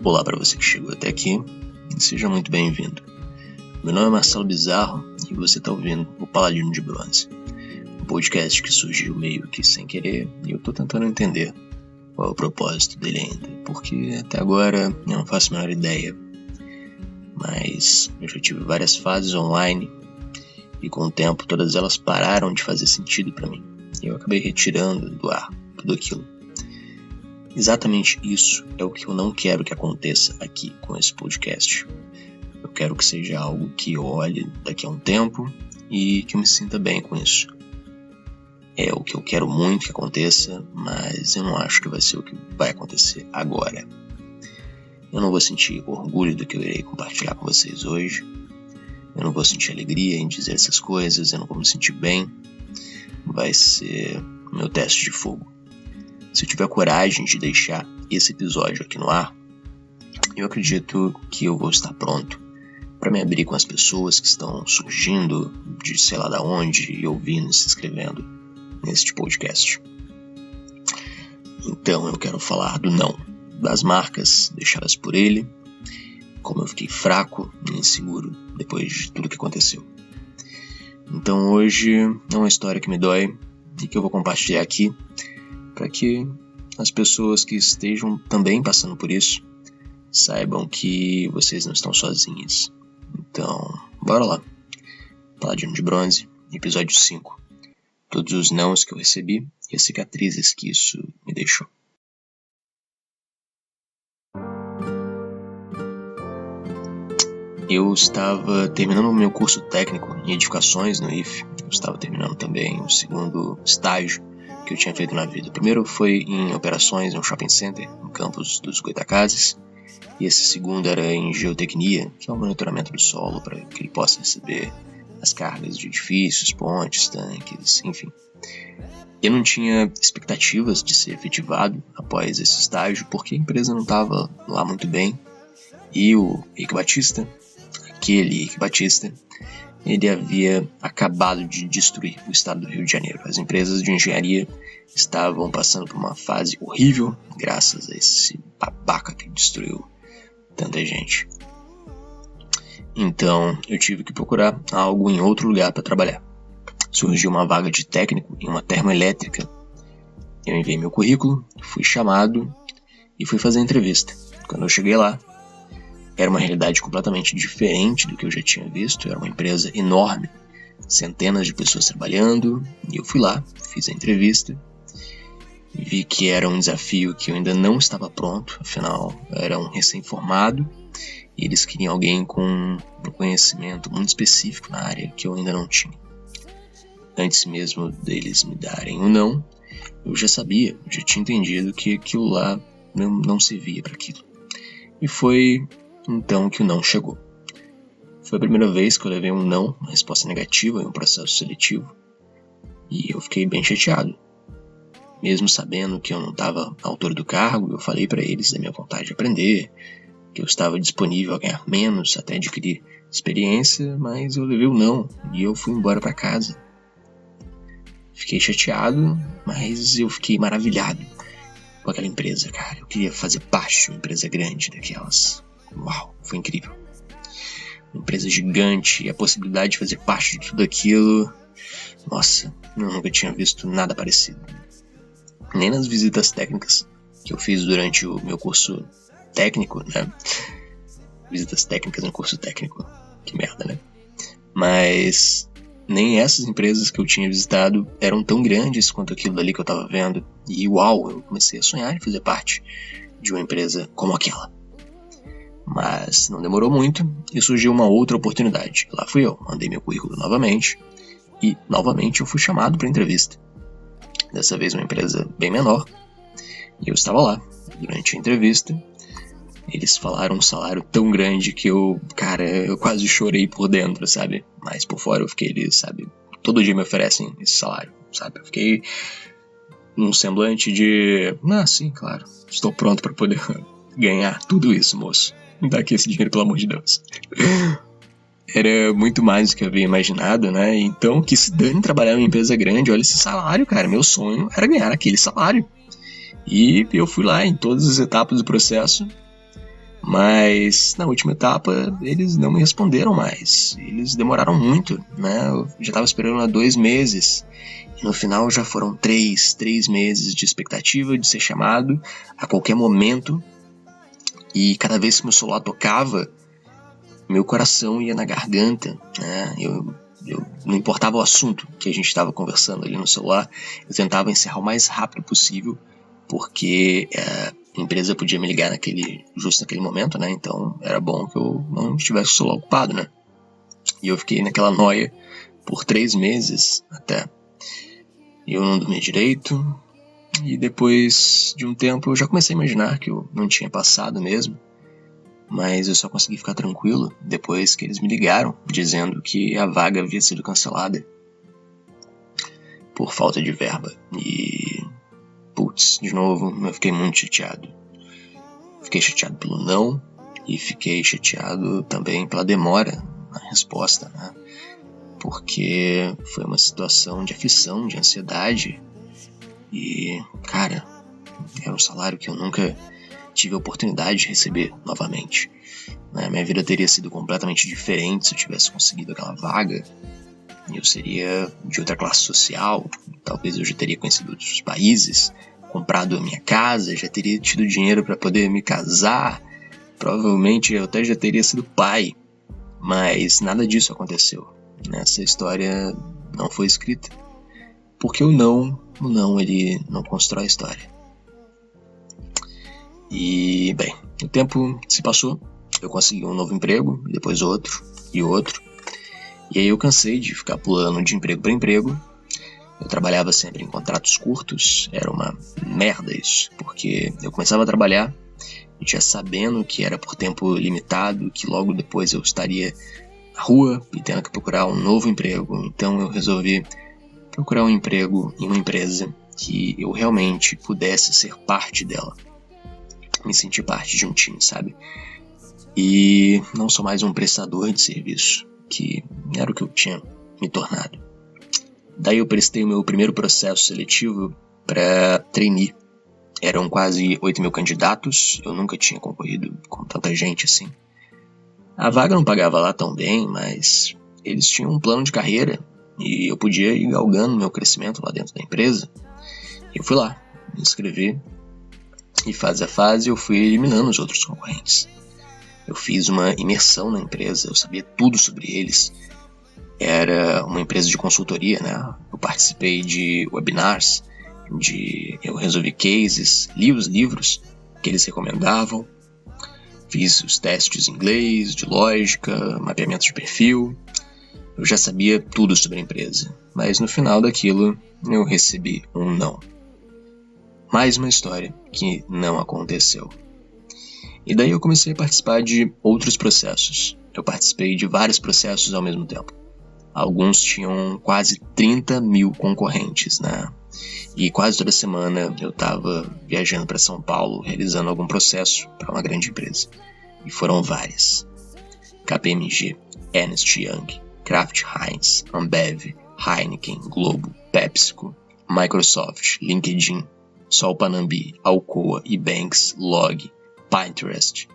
Olá para você que chegou até aqui e seja muito bem-vindo. Meu nome é Marcelo Bizarro e você está ouvindo o Paladino de Bronze, um podcast que surgiu meio que sem querer e eu estou tentando entender qual é o propósito dele ainda, porque até agora eu não faço a menor ideia, mas eu já tive várias fases online e com o tempo todas elas pararam de fazer sentido para mim e eu acabei retirando do ar tudo aquilo. Exatamente isso é o que eu não quero que aconteça aqui com esse podcast. Eu quero que seja algo que eu olhe daqui a um tempo e que eu me sinta bem com isso. É o que eu quero muito que aconteça, mas eu não acho que vai ser o que vai acontecer agora. Eu não vou sentir orgulho do que eu irei compartilhar com vocês hoje. Eu não vou sentir alegria em dizer essas coisas, eu não vou me sentir bem. Vai ser meu teste de fogo. Se eu tiver coragem de deixar esse episódio aqui no ar, eu acredito que eu vou estar pronto para me abrir com as pessoas que estão surgindo de sei lá da onde e ouvindo e se inscrevendo neste podcast. Então eu quero falar do não, das marcas deixadas por ele, como eu fiquei fraco e inseguro depois de tudo que aconteceu. Então hoje é uma história que me dói e que eu vou compartilhar aqui para que as pessoas que estejam também passando por isso saibam que vocês não estão sozinhas. Então, bora lá. Paladino de Bronze, episódio 5. Todos os nãos que eu recebi e as cicatrizes que isso me deixou. Eu estava terminando o meu curso técnico em edificações no IF. Eu estava terminando também o segundo estágio que eu tinha feito na vida. O primeiro foi em operações em um shopping center, no campus dos Goitacazes, e esse segundo era em geotecnia, que é o monitoramento do solo para que ele possa receber as cargas de edifícios, pontes, tanques, enfim. Eu não tinha expectativas de ser efetivado após esse estágio, porque a empresa não estava lá muito bem, e o Eike Batista, ele havia acabado de destruir o estado do Rio de Janeiro. As empresas de engenharia estavam passando por uma fase horrível graças a esse babaca que destruiu tanta gente. Então eu tive que procurar algo em outro lugar para trabalhar. Surgiu uma vaga de técnico em uma termoelétrica. Eu enviei meu currículo, fui chamado e fui fazer a entrevista. Quando eu cheguei lá, era uma realidade completamente diferente do que eu já tinha visto. Era uma empresa enorme, centenas de pessoas trabalhando. E eu fui lá, fiz a entrevista. Vi que era um desafio que eu ainda não estava pronto. Afinal, era um recém-formado. E eles queriam alguém com um conhecimento muito específico na área que eu ainda não tinha. Antes mesmo deles me darem o não, eu já sabia, eu já tinha entendido que aquilo lá não servia para aquilo. E foi então que o não chegou. Foi a primeira vez que eu levei um não, uma resposta negativa em um processo seletivo. E eu fiquei bem chateado. Mesmo sabendo que eu não estava à altura do cargo, eu falei para eles da minha vontade de aprender, que eu estava disponível a ganhar menos até adquirir experiência, mas eu levei o não e eu fui embora para casa. Fiquei chateado, mas eu fiquei maravilhado com aquela empresa, cara. Eu queria fazer parte de uma empresa grande daquelas. Uau, foi incrível. Uma empresa gigante e a possibilidade de fazer parte de tudo aquilo. Nossa, eu nunca tinha visto nada parecido. Nem nas visitas técnicas que eu fiz durante o meu curso técnico, né? Visitas técnicas no curso técnico. Que merda, né? Mas nem essas empresas que eu tinha visitado eram tão grandes quanto aquilo dali que eu tava vendo. E uau, eu comecei a sonhar em fazer parte de uma empresa como aquela. Mas não demorou muito e surgiu uma outra oportunidade. Lá fui eu, mandei meu currículo novamente e novamente eu fui chamado para entrevista. Dessa vez uma empresa bem menor e eu estava lá. Durante a entrevista eles falaram um salário tão grande que eu quase chorei por dentro, sabe? Mas por fora eu fiquei ali, sabe? Todo dia me oferecem esse salário, sabe? Eu fiquei num semblante de... sim, claro, estou pronto para poder ganhar tudo isso, moço. Me dá aqui esse dinheiro, pelo amor de Deus. Era muito mais do que eu havia imaginado, né? Então, que se dane trabalhar em uma empresa grande, olha esse salário, cara. Meu sonho era ganhar aquele salário. E eu fui lá em todas as etapas do processo. Mas na última etapa eles não me responderam mais. Eles demoraram muito, né? Eu já estava esperando há 2 meses. E no final já foram 3 meses de expectativa de ser chamado a qualquer momento. E cada vez que meu celular tocava, meu coração ia na garganta, né? Eu não importava o assunto que a gente estava conversando ali no celular, eu tentava encerrar o mais rápido possível, porque a empresa podia me ligar justo naquele momento, né? Então era bom que eu não estivesse o celular ocupado, né? E eu fiquei naquela noia por 3 meses até. Eu não dormia direito, e depois de um tempo eu já comecei a imaginar que eu não tinha passado mesmo. Mas eu só consegui ficar tranquilo depois que eles me ligaram, dizendo que a vaga havia sido cancelada por falta de verba. E, putz, de novo, eu fiquei muito chateado. Fiquei chateado pelo não e fiquei chateado também pela demora na resposta, né? Porque foi uma situação de aflição, de ansiedade. E, cara, era um salário que eu nunca tive a oportunidade de receber novamente. Minha vida teria sido completamente diferente se eu tivesse conseguido aquela vaga. Eu seria de outra classe social, talvez eu já teria conhecido outros países, comprado a minha casa, já teria tido dinheiro para poder me casar, provavelmente eu até já teria sido pai, mas nada disso aconteceu. Essa história não foi escrita, porque o não ele não constrói história. E, bem, o tempo se passou, eu consegui um novo emprego, depois outro e outro. E aí eu cansei de ficar pulando de emprego para emprego. Eu trabalhava sempre em contratos curtos, era uma merda isso, porque eu começava a trabalhar já sabendo que era por tempo limitado, que logo depois eu estaria na rua e tendo que procurar um novo emprego. Então eu resolvi procurar um emprego em uma empresa que eu realmente pudesse ser parte dela. Me sentir parte de um time, sabe? E não sou mais um prestador de serviço, que era o que eu tinha me tornado. Daí eu prestei o meu primeiro processo seletivo para trainee. Eram quase 8.000 candidatos, eu nunca tinha concorrido com tanta gente assim. A vaga não pagava lá tão bem, mas eles tinham um plano de carreira e eu podia ir galgando meu crescimento lá dentro da empresa. Eu fui lá, me inscrevi e fase a fase eu fui eliminando os outros concorrentes. Eu fiz uma imersão na empresa, eu sabia tudo sobre eles. Era uma empresa de consultoria, né? Eu participei de webinars, eu resolvi cases, li os livros que eles recomendavam, fiz os testes em inglês, de lógica, mapeamento de perfil. Eu já sabia tudo sobre a empresa, mas no final daquilo eu recebi um não. Mais uma história que não aconteceu. E daí eu comecei a participar de outros processos. Eu participei de vários processos ao mesmo tempo. Alguns tinham quase 30.000 concorrentes, né? E quase toda semana eu estava viajando para São Paulo, realizando algum processo para uma grande empresa. E foram várias. KPMG, Ernst Young, Kraft Heinz, Ambev, Heineken, Globo, PepsiCo, Microsoft, LinkedIn, Sol Panambi, Alcoa, Ebanks, Log, Pinterest,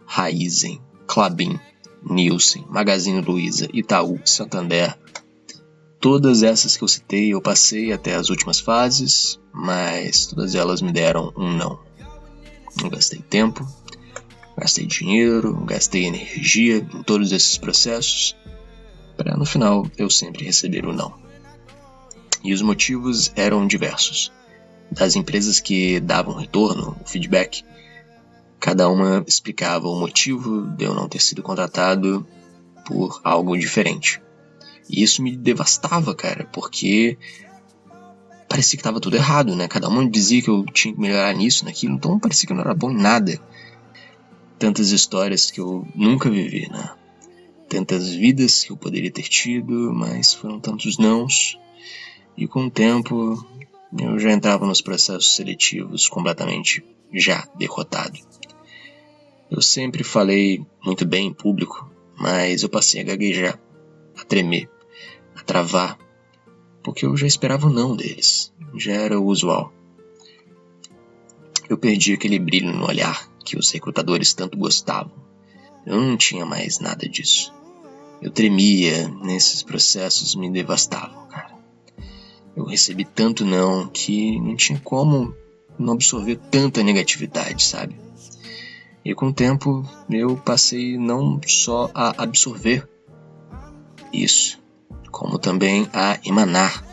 Raizen, Klabin, Nielsen, Magazine Luiza, Itaú, Santander. Todas essas que eu citei eu passei até as últimas fases, mas todas elas me deram um não. Eu gastei tempo, gastei dinheiro, gastei energia em todos esses processos, para no final eu sempre receber o não. E os motivos eram diversos. Das empresas que davam retorno, o feedback, cada uma explicava o motivo de eu não ter sido contratado por algo diferente. E isso me devastava, cara, porque parecia que estava tudo errado, né? Cada uma dizia que eu tinha que melhorar nisso, naquilo, então parecia que eu não era bom em nada. Tantas histórias que eu nunca vivi, né? Tantas vidas que eu poderia ter tido, mas foram tantos nãos. E com o tempo, eu já entrava nos processos seletivos completamente já derrotado. Eu sempre falei muito bem em público, mas eu passei a gaguejar, a tremer, a travar, porque eu já esperava o não deles, já era o usual. Eu perdi aquele brilho no olhar que os recrutadores tanto gostavam. Eu não tinha mais nada disso. Eu tremia, nesses processos me devastavam, cara. Eu recebi tanto não que não tinha como não absorver tanta negatividade, sabe? E com o tempo eu passei não só a absorver isso, como também a emanar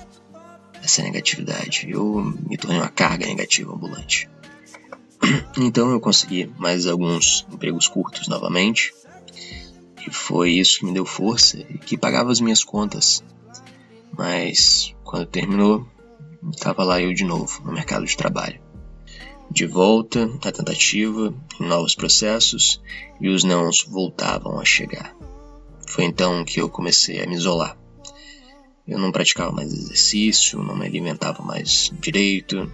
essa negatividade. Eu me tornei uma carga negativa ambulante. Então eu consegui mais alguns empregos curtos novamente, e foi isso que me deu força e que pagava as minhas contas. Mas quando terminou, estava lá eu de novo no mercado de trabalho. De volta à tentativa, em novos processos, e os nãos voltavam a chegar. Foi então que eu comecei a me isolar. Eu não praticava mais exercício, não me alimentava mais direito,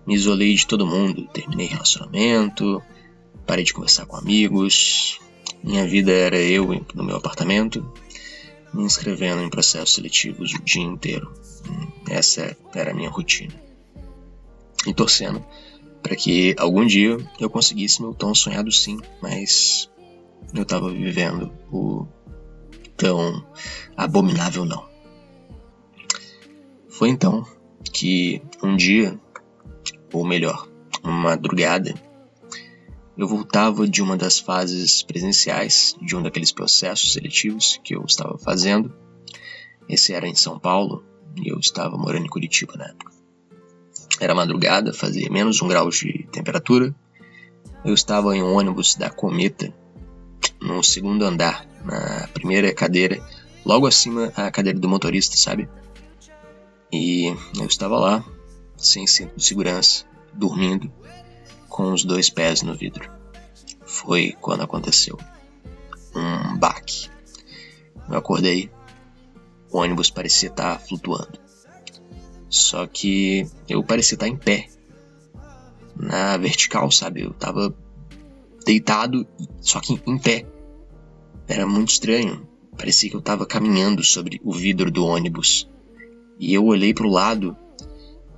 me isolei de todo mundo, terminei relacionamento, parei de conversar com amigos. Minha vida era eu no meu apartamento, me inscrevendo em processos seletivos o dia inteiro. Essa era a minha rotina. E torcendo para que algum dia eu conseguisse meu tão sonhado sim, mas eu estava vivendo o tão abominável não. Foi então que um dia, ou melhor, uma madrugada, eu voltava de uma das fases presenciais de um daqueles processos seletivos que eu estava fazendo. Esse era em São Paulo e eu estava morando em Curitiba na época. Era madrugada, fazia menos 1 grau de temperatura. Eu estava em um ônibus da Cometa, no segundo andar, na primeira cadeira, logo acima a cadeira do motorista, sabe? E eu estava lá, sem cinto de segurança, dormindo, com os 2 pés no vidro. Foi quando aconteceu um baque. Eu acordei, o ônibus parecia estar flutuando. Só que eu parecia estar em pé, na vertical, sabe? Eu estava deitado, só que em pé. Era muito estranho. Parecia que eu estava caminhando sobre o vidro do ônibus. E eu olhei para o lado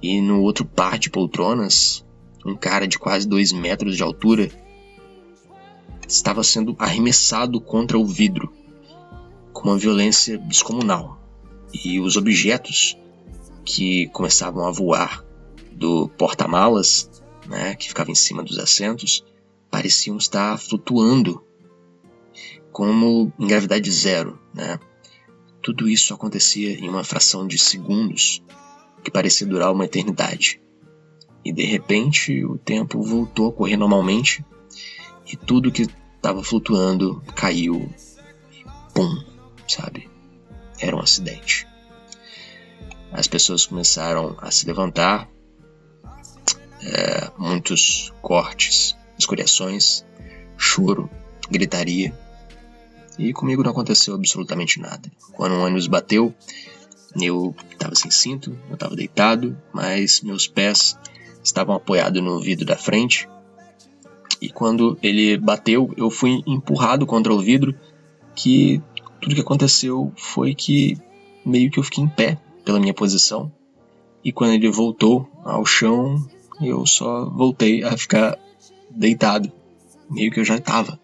e no outro par de poltronas, um cara de quase 2 metros de altura estava sendo arremessado contra o vidro com uma violência descomunal. E os objetos que começavam a voar do porta-malas, né, que ficava em cima dos assentos, pareciam estar flutuando como em gravidade zero, né? Tudo isso acontecia em uma fração de segundos, que parecia durar uma eternidade. E de repente o tempo voltou a correr normalmente e tudo que estava flutuando caiu e pum, sabe? Era um acidente. As pessoas começaram a se levantar, muitos cortes, escoriações, choro, gritaria. E comigo não aconteceu absolutamente nada. Quando o ônibus bateu, eu estava sem cinto, eu estava deitado, mas meus pés estavam apoiados no vidro da frente. E quando ele bateu, eu fui empurrado contra o vidro, que tudo que aconteceu foi que meio que eu fiquei em pé pela minha posição. E quando ele voltou ao chão, eu só voltei a ficar deitado, meio que eu já estava.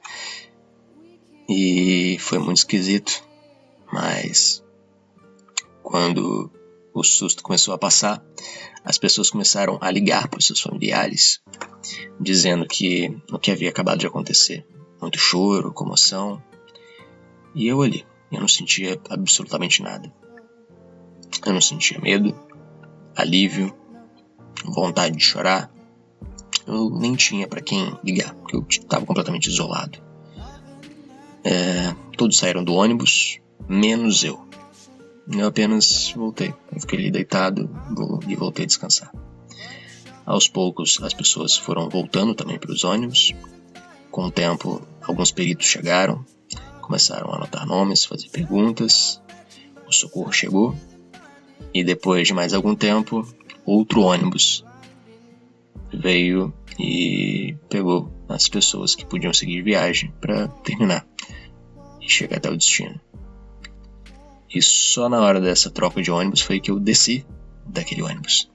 E foi muito esquisito, mas quando o susto começou a passar, as pessoas começaram a ligar para os seus familiares, dizendo que o que havia acabado de acontecer. Muito choro, comoção. E eu ali, eu não sentia absolutamente nada. Eu não sentia medo, alívio, vontade de chorar. Eu nem tinha para quem ligar, porque eu estava completamente isolado. Todos saíram do ônibus, menos eu. Eu apenas voltei. Eu fiquei ali deitado e voltei a descansar. Aos poucos, as pessoas foram voltando também para os ônibus. Com o tempo, alguns peritos chegaram, começaram a anotar nomes, fazer perguntas. O socorro chegou. E depois de mais algum tempo, outro ônibus veio e pegou as pessoas que podiam seguir viagem para terminar e chegar até o destino. E só na hora dessa troca de ônibus foi que eu desci daquele ônibus.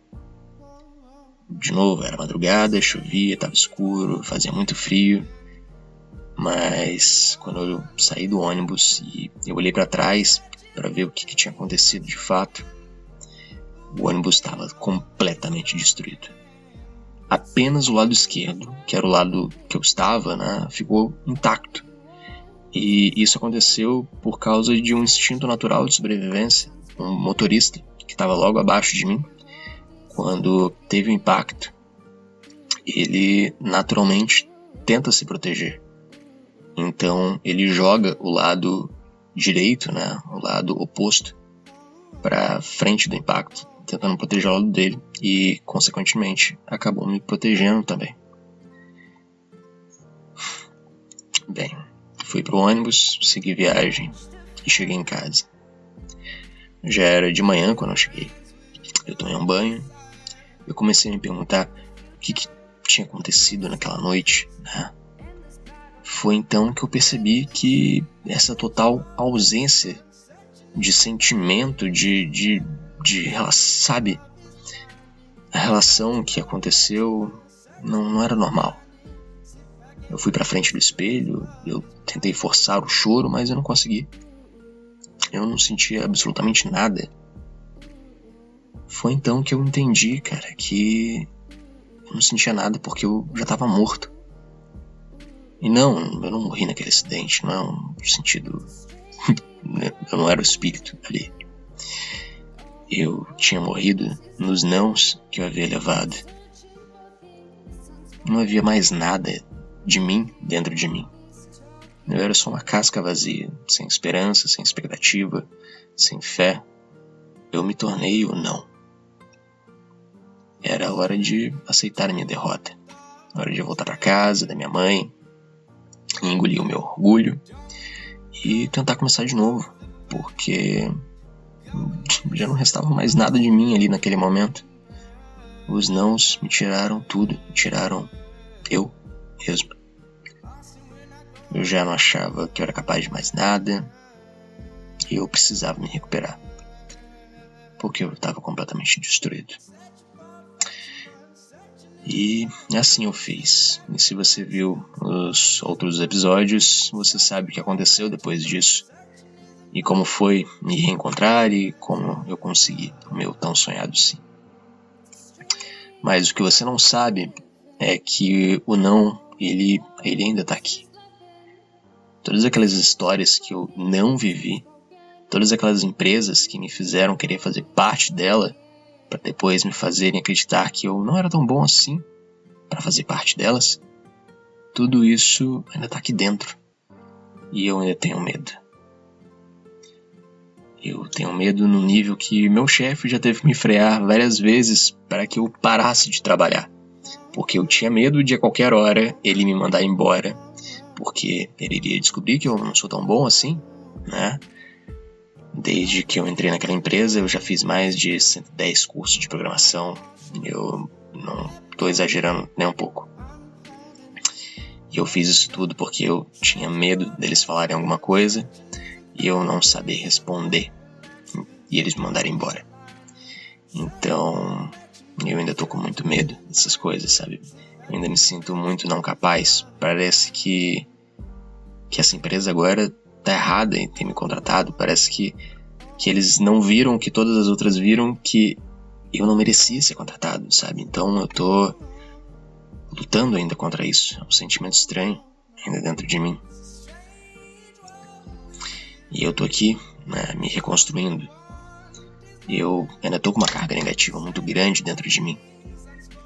De novo, era madrugada, chovia, estava escuro, fazia muito frio. Mas quando eu saí do ônibus e eu olhei para trás para ver o que tinha acontecido de fato, o ônibus estava completamente destruído. Apenas o lado esquerdo, que era o lado que eu estava, né, ficou intacto. E isso aconteceu por causa de um instinto natural de sobrevivência. Um motorista que estava logo abaixo de mim, quando teve o impacto, ele naturalmente tenta se proteger. Então ele joga o lado direito, né, o lado oposto, para frente do impacto, tentando proteger o lado dele e, consequentemente, acabou me protegendo também. Bem, fui pro ônibus, segui viagem e cheguei em casa. Já era de manhã quando eu cheguei. Eu tomei um banho, eu comecei a me perguntar o que tinha acontecido naquela noite, né? Foi então que eu percebi que essa total ausência de sentimento, sabe? A relação que aconteceu não era normal. Eu fui pra frente do espelho, eu tentei forçar o choro, mas eu não consegui. Eu não sentia absolutamente nada. Foi então que eu entendi, cara, que eu não sentia nada porque eu já tava morto. E não, eu não morri naquele acidente, não é um sentido... eu não era o espírito ali. Eu tinha morrido nos nãos que eu havia levado. Não havia mais nada de mim dentro de mim. Eu era só uma casca vazia, sem esperança, sem expectativa, sem fé. Eu me tornei o não. Era hora de aceitar a minha derrota. Hora de voltar para casa da minha mãe, engolir o meu orgulho e tentar começar de novo, porque já não restava mais nada de mim ali naquele momento. Os nãos me tiraram tudo, me tiraram eu mesmo. Eu já não achava que eu era capaz de mais nada e eu precisava me recuperar, porque eu estava completamente destruído. E assim eu fiz. E se você viu os outros episódios, você sabe o que aconteceu depois disso. E como foi me reencontrar e como eu consegui o meu tão sonhado sim. Mas o que você não sabe é que o não, ele ainda tá aqui. Todas aquelas histórias que eu não vivi, todas aquelas empresas que me fizeram querer fazer parte dela, para depois me fazerem acreditar que eu não era tão bom assim para fazer parte delas, tudo isso ainda tá aqui dentro. E eu ainda tenho medo. Eu tenho medo no nível que meu chefe já teve que me frear várias vezes para que eu parasse de trabalhar. Porque eu tinha medo de a qualquer hora ele me mandar embora. Porque ele iria descobrir que eu não sou tão bom assim, né? Desde que eu entrei naquela empresa, eu já fiz mais de 110 cursos de programação. Eu não tô exagerando nem um pouco. E eu fiz isso tudo porque eu tinha medo deles falarem alguma coisa e eu não saber responder e eles me mandarem embora. Então, eu ainda tô com muito medo dessas coisas, sabe? Eu ainda me sinto muito não capaz. Parece que essa empresa agora tá errada em ter me contratado. Parece que eles não viram o que todas as outras viram, que eu não merecia ser contratado, sabe? Então eu tô lutando ainda contra isso. É um sentimento estranho ainda dentro de mim. E eu tô aqui, né, me reconstruindo. Eu ainda tô com uma carga negativa muito grande dentro de mim,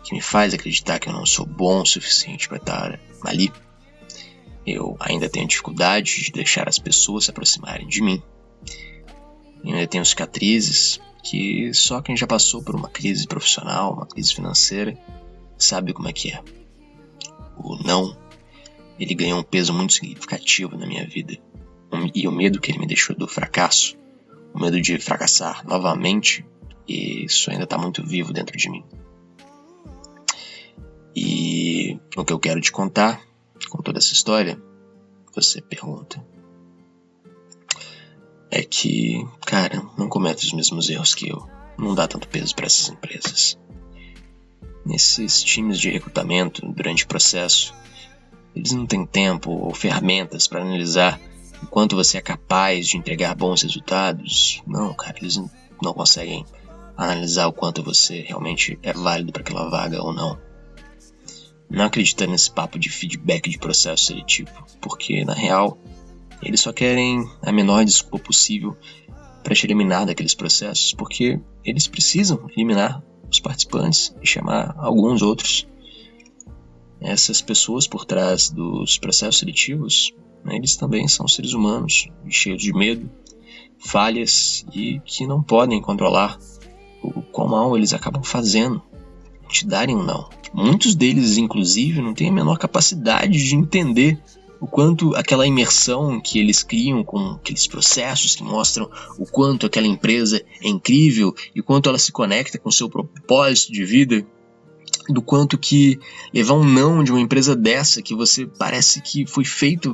que me faz acreditar que eu não sou bom o suficiente para estar ali. Eu ainda tenho dificuldade de deixar as pessoas se aproximarem de mim. Eu ainda tenho cicatrizes que só quem já passou por uma crise profissional, uma crise financeira, sabe como é que é. O não, ele ganhou um peso muito significativo na minha vida. E o medo que ele me deixou do fracasso, o medo de fracassar novamente, isso ainda está muito vivo dentro de mim. E o que eu quero te contar, com toda essa história, você pergunta, é que, cara, não cometa os mesmos erros que eu. Não dá tanto peso para essas empresas. Nesses times de recrutamento, durante o processo, eles não têm tempo ou ferramentas para analisar o quanto você é capaz de entregar bons resultados. Não, cara, eles não conseguem analisar o quanto você realmente é válido para aquela vaga ou não. Não acredita nesse papo de feedback de processo seletivo, porque, na real, eles só querem a menor desculpa possível para te eliminar daqueles processos, porque eles precisam eliminar os participantes e chamar alguns outros. Essas pessoas por trás dos processos seletivos, eles também são seres humanos, cheios de medo, falhas e que não podem controlar o quão mal eles acabam fazendo, te darem um não. Muitos deles, inclusive, não têm a menor capacidade de entender o quanto aquela imersão que eles criam com aqueles processos que mostram o quanto aquela empresa é incrível e o quanto ela se conecta com o seu propósito de vida, do quanto que levar um não de uma empresa dessa que você parece que foi feito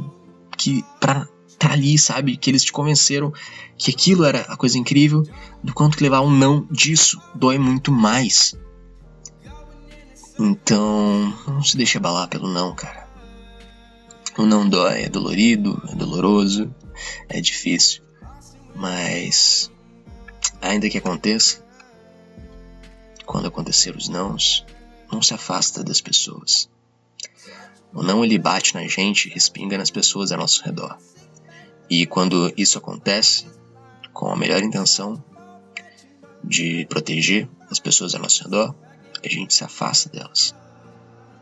pra estar ali, sabe? Que eles te convenceram que aquilo era a coisa incrível, do quanto que levar um não disso dói muito mais. Então, não se deixe abalar pelo não, cara. O não dói, é dolorido, é doloroso, é difícil. Mas, ainda que aconteça, quando acontecer os nãos, não se afasta das pessoas. O não, ele bate na gente e respinga nas pessoas ao nosso redor. E quando isso acontece, com a melhor intenção de proteger as pessoas ao nosso redor, a gente se afasta delas.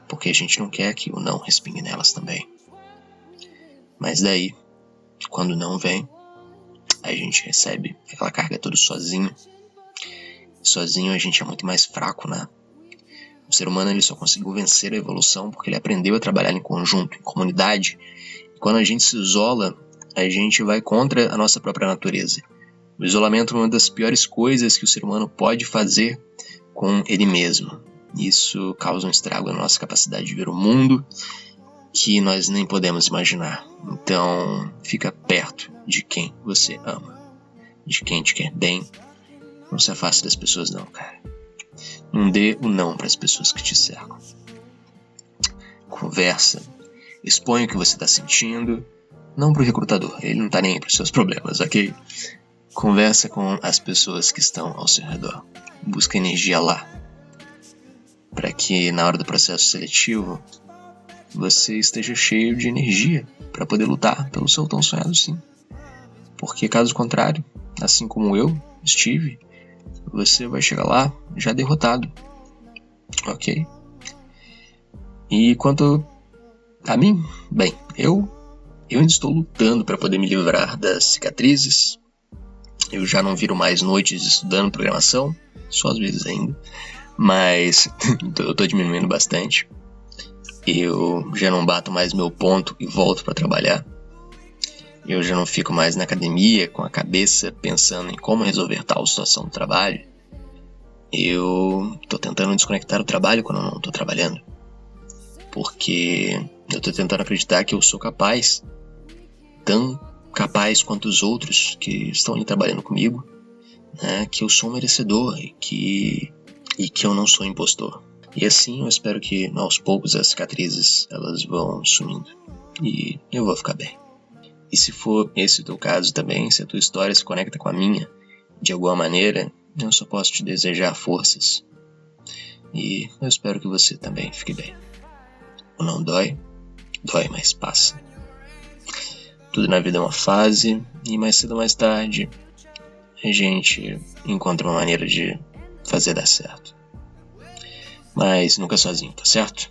Porque a gente não quer que o não respingue nelas também. Mas daí, quando não vem, a gente recebe aquela carga toda sozinho. Sozinho a gente é muito mais fraco, né? O ser humano ele só conseguiu vencer a evolução porque ele aprendeu a trabalhar em conjunto, em comunidade. E quando a gente se isola, a gente vai contra a nossa própria natureza. O isolamento é uma das piores coisas que o ser humano pode fazer com ele mesmo. Isso causa um estrago na nossa capacidade de ver o mundo que nós nem podemos imaginar. Então, fica perto de quem você ama, de quem te quer bem. Não se afaste das pessoas não, cara. Não dê o não para as pessoas que te cercam. Conversa, expõe o que você está sentindo, não para o recrutador, ele não está nem aí para os seus problemas, ok? Conversa com as pessoas que estão ao seu redor. Busca energia lá, para que na hora do processo seletivo você esteja cheio de energia para poder lutar pelo seu tão sonhado sim. Porque caso contrário, assim como eu estive, você vai chegar lá já derrotado, ok? E quanto a mim, bem, eu ainda estou lutando para poder me livrar das cicatrizes. Eu já não viro mais noites estudando programação, só às vezes ainda, mas eu estou diminuindo bastante. Eu já não bato mais meu ponto e volto para trabalhar. Eu já não fico mais na academia com a cabeça pensando em como resolver tal situação do trabalho. Eu tô tentando desconectar o trabalho quando eu não tô trabalhando. Porque eu tô tentando acreditar que eu sou capaz, tão capaz quanto os outros que estão ali trabalhando comigo, né? Que eu sou um merecedor e que eu não sou impostor. E assim eu espero que aos poucos as cicatrizes elas vão sumindo e eu vou ficar bem. E se for esse o teu caso também, se a tua história se conecta com a minha, de alguma maneira, eu só posso te desejar forças. E eu espero que você também fique bem. O não dói, mas passa. Tudo na vida é uma fase, e mais cedo ou mais tarde, a gente encontra uma maneira de fazer dar certo. Mas nunca sozinho, tá certo?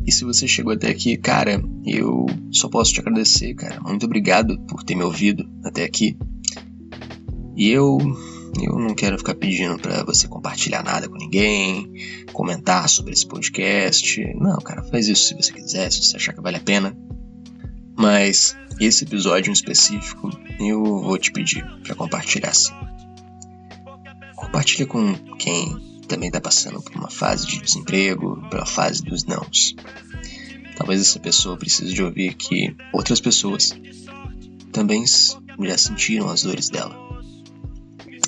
E se você chegou até aqui, cara, eu só posso te agradecer, cara. Muito obrigado por ter me ouvido até aqui. E eu não quero ficar pedindo pra você compartilhar nada com ninguém, comentar sobre esse podcast. Não, cara, faz isso se você quiser, se você achar que vale a pena. Mas esse episódio em específico, eu vou te pedir pra compartilhar sim. Compartilha com quem também tá passando por uma fase de desemprego, pela fase dos nãos. Talvez essa pessoa precise de ouvir que outras pessoas também como já sentiram as dores dela.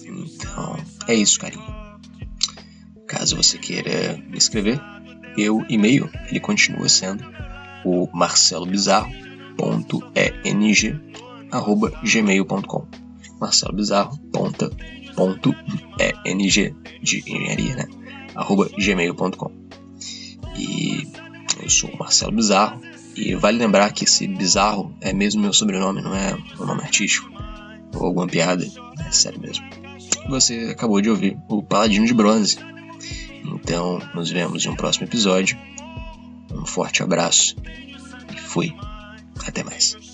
Então, é isso, carinho. Caso você queira me escrever, meu e-mail, ele continua sendo o marcelobizarro.eng@gmail.com. marcelobizarro.eng de engenharia, né? @gmail.com. E eu sou o Marcelo Bizarro. E vale lembrar que esse Bizarro é mesmo meu sobrenome, não é um nome artístico ou alguma piada, é sério mesmo. Você acabou de ouvir o Paladino de Bronze. Então, nos vemos em um próximo episódio. Um forte abraço e fui. Até mais.